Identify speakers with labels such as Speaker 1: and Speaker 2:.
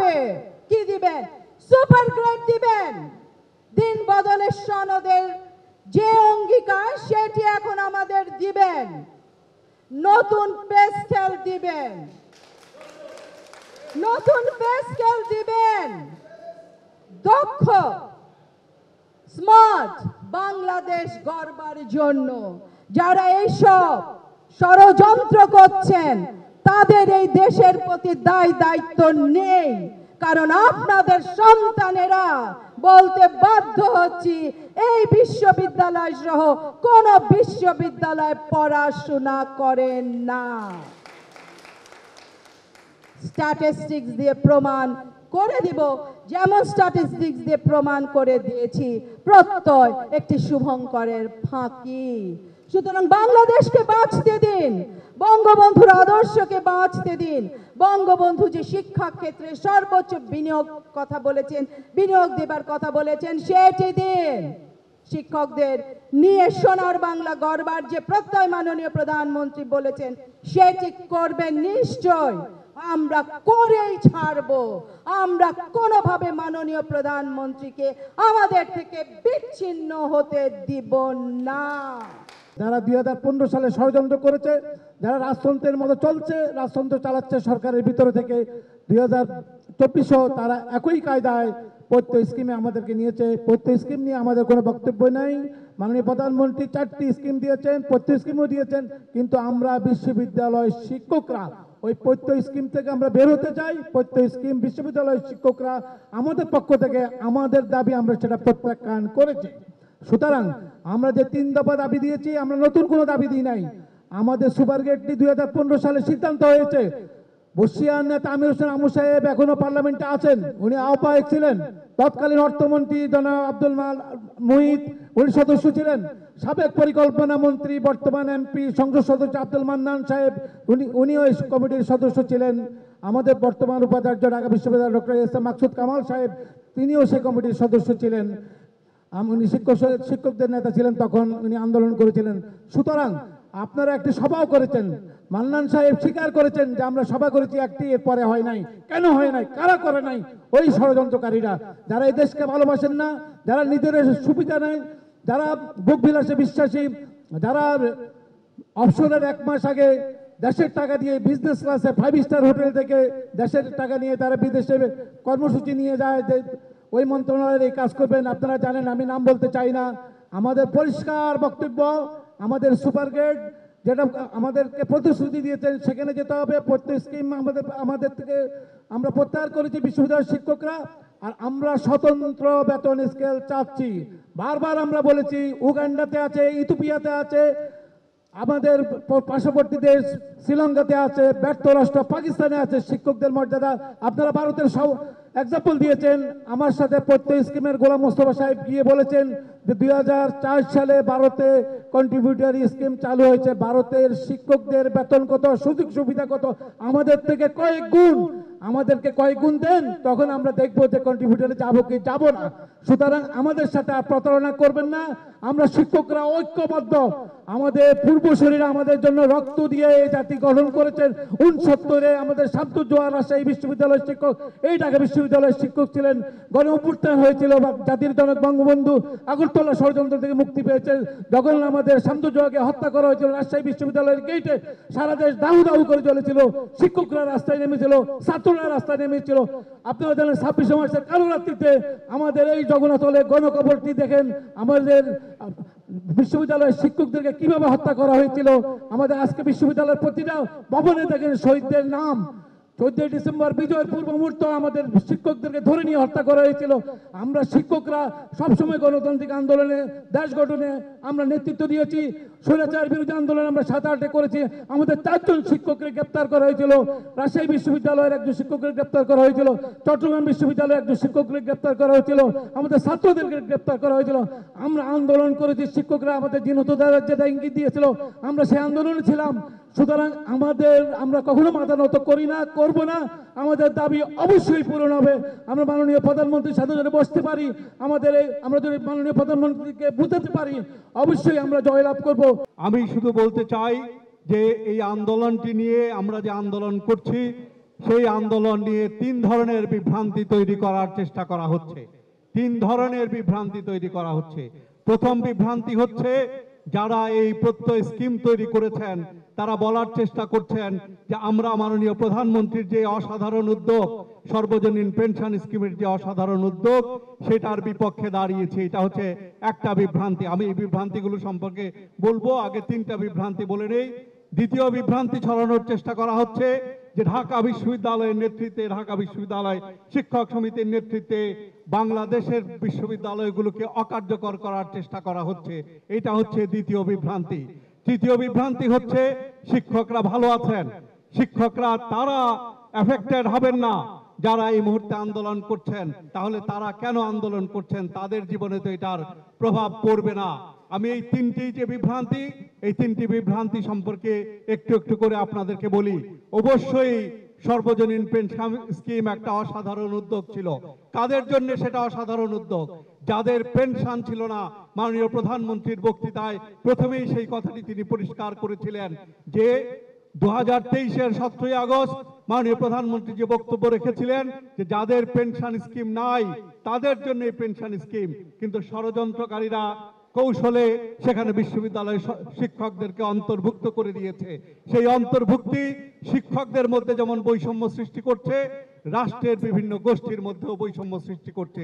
Speaker 1: হবে? কি দিবেন? সুপার গ্রেড দিবেন? দিন বদলের সনদের যে অঙ্গীকার সেটি এখন আমাদের দিবেন। নতুন পে স্কেল দিবেন, নতুন পে স্কেল দিবেন। দক্ষ স্মার্ট বাংলাদেশ গড়বার জন্য যারা এইসব ষড়যন্ত্র করছেন তাদের এই দেশের প্রতি দায় দায়িত্ব নেই, কারণ আপনাদের সন্তানেরা বলতে বাধ্য হচ্ছি এই বিশ্ববিদ্যালয় সহ কোন বিশ্ববিদ্যালয়ে পড়াশোনা করেন না। স্ট্যাটিস্টিক্স দিয়ে প্রমাণ করে দিব, যেমন স্ট্যাটিস্টিক্স দিয়ে প্রমাণ করে দিয়েছি প্রত্যয় একটি শুভঙ্করের ফাঁকি। সুতরাং বাংলাদেশকে বাঁচতে দিন, বঙ্গবন্ধুর আদর্শকে বাঁচতে দিন। বঙ্গবন্ধু যে শিক্ষা ক্ষেত্রে সর্বোচ্চ বিনিয়োগ কথা বলেছেন, বিনিয়োগ দেবার কথা বলেছেন, সেটি দিন। শিক্ষকদের নিয়ে সোনার বাংলা গড়বার যে প্রত্যয় মাননীয় প্রধানমন্ত্রী বলেছেন সেটি করবেন নিশ্চয়। আমরা করেই ছাড়বো। আমরা কোনোভাবে মাননীয় প্রধানমন্ত্রীকে আমাদের থেকে বিচ্ছিন্ন হতে দিব না।
Speaker 2: যারা 2015 সালে ষড়যন্ত্র করেছে, যারা রাজতন্ত্রের মতো চলছে, রাজতন্ত্র চালাচ্ছে সরকারের ভিতরে থেকে, 2024 তারা একই কায়দায় পৈত্য স্কিমে আমাদেরকে নিয়েছে। পৈত্য স্কিম নিয়ে আমাদের কোনো বক্তব্য নেই। মাননীয় প্রধানমন্ত্রী 4টি স্কিম দিয়েছেন, পৈত্য স্কিমও দিয়েছেন, কিন্তু আমরা বিশ্ববিদ্যালয় শিক্ষকরা ওই পৈত্য স্কিম থেকে আমরা বের হতে চাই। পৈত্য স্কিম বিশ্ববিদ্যালয়ের শিক্ষকরা আমাদের পক্ষ থেকে আমাদের দাবি আমরা সেটা প্রত্যাখ্যান করেছি। সুতরাং আমরা যে 3 দফা দাবি দিয়েছি, আমরা নতুন কোনো দাবি দিই নাই। আমাদের সুপার গেটটি 2015 সালে সিদ্ধান্ত হয়েছে। বর্ষিয়ান নেতা আমির হোসেন আমু সাহেব এখনো পার্লামেন্টে আছেন, উনি আহ্বায়ক ছিলেন। তৎকালীন অর্থমন্ত্রী জনাব আব্দুল মুহিত উনি সদস্য ছিলেন। সাবেক পরিকল্পনা মন্ত্রী বর্তমান এমপি সংসদ সদস্য আব্দুল মান্নান সাহেব উনিও এই কমিটির সদস্য ছিলেন। আমাদের বর্তমান উপাচার্য ঢাকা বিশ্ববিদ্যালয় doctor S M Maksud Kamal সাহেব তিনিও সেই কমিটির সদস্য ছিলেন। উনি শিক্ষকদের নেতা ছিলেন, তখন উনি আন্দোলন করেছিলেন। সুতরাং আপনারা একটি সভাও করেছেন, মান্নান সাহেব স্বীকার করেছেন যে আমরা সভা করেছি একটি, এরপরে হয় নাই। কেন হয় নাই? কারা করে নাই? ওই ষড়যন্ত্রকারীরা, যারা এই দেশকে ভালোবাসেন না, যারা নিজেদের সুবিধা নেয়, যারা ভোগ বিলাসে বিশ্বাসী, যারা অবসরের 1 মাস আগে দেশের টাকা দিয়ে বিজনেস ক্লাসে 5 স্টার হোটেল থেকে দেশের টাকা নিয়ে তারা বিদেশে কর্মসূচি নিয়ে যায় যে ওই মন্ত্রণালয়ের এই কাজ করবেন। আপনারা জানেন, আমি নাম বলতে চাই না। আমাদের পরিষ্কার বক্তব্য, আমাদের সুপার গ্রেড যেটা আমাদেরকে প্রতিশ্রুতি দিয়েছেন সেখানে যেতে হবে। প্রত্যেক স্কিম আমাদের থেকে আমরা প্রত্যাহার করেছি বিশ্ববিদ্যালয়ের শিক্ষকরা। আর আমরা স্বতন্ত্র বেতন স্কেল চাচ্ছি। বারবার আমরা বলেছি, উগান্ডাতে আছে, ইথিওপিয়াতে আছে, আমাদের পার্শ্ববর্তী দেশ শ্রীলঙ্কাতে আছে, ব্যর্থ রাষ্ট্র পাকিস্তানে আছে শিক্ষকদের মর্যাদা। আপনারা ভারতের সব এক্সাম্পল দিয়েছেন। আমার সাথে প্রত্যেক স্কিমের গোলাম মোস্তফা সাহেব গিয়ে বলেছেন যে 2004 সালে ভারতে কন্ট্রিবিউটরি স্কিম চালু হয়েছে। ভারতের শিক্ষকদের বেতন কত, সুযোগ সুবিধা কত, আমাদের থেকে কয়েক গুণ। আমাদেরকে কয়েক গুণ দেন, তখন আমরা দেখবো যে কন্ট্রিবিউটরে যাবো কি যাব না। সুতরাং আমাদের সাথে আর প্রতারণা করবেন না। আমরা শিক্ষকরা ঐক্যবদ্ধ। আমাদের পূর্বসূরীরা আমাদের জন্য রক্ত দিয়ে এই জাতি গঠন করেছেন। 69-এ আমাদের শামসুজ্জোহা রাজশাহী বিশ্ববিদ্যালয়ের শিক্ষক, এই ঢাকা বিশ্ববিদ্যালয়ের শিক্ষক ছিলেন। গণ অভ্যুত্থান হয়েছিল, জাতির জনক বঙ্গবন্ধু আগরতলা ষড়যন্ত্র থেকে মুক্তি পেয়েছেন। যখন আমাদের শামসুজ্জোহাকে হত্যা করা হয়েছিল রাজশাহী বিশ্ববিদ্যালয়ের গেটে, সারা দেশ দাহু দাহু করে চলেছিল। শিক্ষকরা রাস্তায় নেমেছিল, ছাত্ররা রাস্তায় নেমেছিল। আপনারা জানেন 26 মার্চের কালো রাত্রিতে আমাদের এই জগন্নাথ হলে গণকবরটি দেখেন, আমাদের বিশ্ববিদ্যালয়ের শিক্ষকদেরকে কিভাবে হত্যা করা হয়েছিল। আমাদের আজকে বিশ্ববিদ্যালয়ের প্রতিটা ভবনে দেখেন শহীদদের নাম। 14 ডিসেম্বর বিজয়ের পূর্ব মুহূর্ত আমাদের শিক্ষকদেরকে ধরে নিয়ে হত্যা করা হয়েছিল। আমরা শিক্ষকরা সবসময় গণতান্ত্রিক আন্দোলনে, দেশ গঠনে আমরা নেতৃত্ব দিয়েছি। স্বৈরাচার বিরোধী আন্দোলন আমরা 7-8-এ করেছি। আমাদের 4 জন শিক্ষককে গ্রেপ্তার করা হয়েছিল। রাজশাহী বিশ্ববিদ্যালয়ের একজন শিক্ষককে গ্রেপ্তার করা হয়েছিল। চট্টগ্রাম বিশ্ববিদ্যালয়ের একজন শিক্ষককে গ্রেপ্তার করা হয়েছিল। আমাদের ছাত্রদেরকে গ্রেপ্তার করা হয়েছিল। আমরা আন্দোলন করেছি। শিক্ষকরা আমাদের জিনতদার যেটা ইঙ্গিত দিয়েছিল, আমরা সেই আন্দোলনে ছিলাম। সুতরাং আমরা কখনো মাথা নত করি না, করব না। আমাদের দাবি অবশ্যই পূরণ হবে। আমরা মাননীয় প্রধানমন্ত্রীর সাথে যদি বসতে পারি, আমরা যদি মাননীয় প্রধানমন্ত্রীকে বুঝাতে পারি, অবশ্যই আমরা জয়লাভ করব।
Speaker 3: আমি শুধু বলতে চাই যে এই আন্দোলনটি নিয়ে আমরা যে আন্দোলন করছি, সেই আন্দোলন নিয়ে 3 ধরনের বিভ্রান্তি তৈরি করার চেষ্টা করা হচ্ছে। 3 ধরনের বিভ্রান্তি তৈরি করা হচ্ছে। প্রথম বিভ্রান্তি হচ্ছে, যারা এই প্রত্যয় স্কিম তৈরি করেছেন তারা বলার চেষ্টা করছেন যে আমরা মাননীয় প্রধানমন্ত্রীর যে অসাধারণ উদ্যোগ, সর্বজনীন পেনশন স্কিমের যে অসাধারণ উদ্যোগ, সেটার বিপক্ষে দাঁড়িয়েছি। এটা হচ্ছে একটা বিভ্রান্তি। আমি এই বিভ্রান্তিগুলো সম্পর্কে বলবো, আগে 3টা বিভ্রান্তি বলে নেই। দ্বিতীয় বিভ্রান্তি ছড়ানোর চেষ্টা করা হচ্ছে যে ঢাকা বিশ্ববিদ্যালয়ের নেতৃত্বে, ঢাকা বিশ্ববিদ্যালয় শিক্ষক সমিতির নেতৃত্বে বাংলাদেশের বিশ্ববিদ্যালয়গুলোকে অকার্যকর করার চেষ্টা করা হচ্ছে। এটা হচ্ছে দ্বিতীয় বিভ্রান্তি। তৃতীয় বিভ্রান্তি হচ্ছে শিক্ষকরা ভালো আছেন, শিক্ষকরা তারা এফেক্টেড হবেন না যারা এই মুহূর্তে আন্দোলন করছেন। তাহলে তারা কেন আন্দোলন করছেন? তাদের জীবনে তো এটার প্রভাব পড়বে না। আমি এই 3টি যে বিভ্রান্তি, এই 3টি বিভ্রান্তি সম্পর্কে একটু একটু করে আপনাদেরকে বলি। অবশ্যই সর্বজনীন পেনশন স্কিম একটা অসাধারণ উদ্যোগ ছিল। কাদের জন্য সেটা অসাধারণ উদ্যোগ? যাদের পেনশন ছিল না। মাননীয় প্রধানমন্ত্রীর বক্তৃতায় প্রথমেই সেই কথাটি তিনি পরিষ্কার করেছিলেন যে 2023-এর 17ই আগস্ট মাননীয় প্রধানমন্ত্রী যে বক্তব্য রেখেছিলেন যে যাদের পেনশন স্কিম নাই তাদের জন্য এই পেনশন স্কিম, কিন্তু ষড়যন্ত্রকারীরা কৌশলে সেখানে বিশ্ববিদ্যালয় শিক্ষকদেরকে অন্তর্ভুক্ত করে দিয়েছে। সেই অন্তর্ভুক্তি শিক্ষকদের মধ্যে যেমন বৈষম্য সৃষ্টি করছে, রাষ্ট্রের বিভিন্ন গোষ্ঠীর মধ্যেও বৈষম্য সৃষ্টি করছে।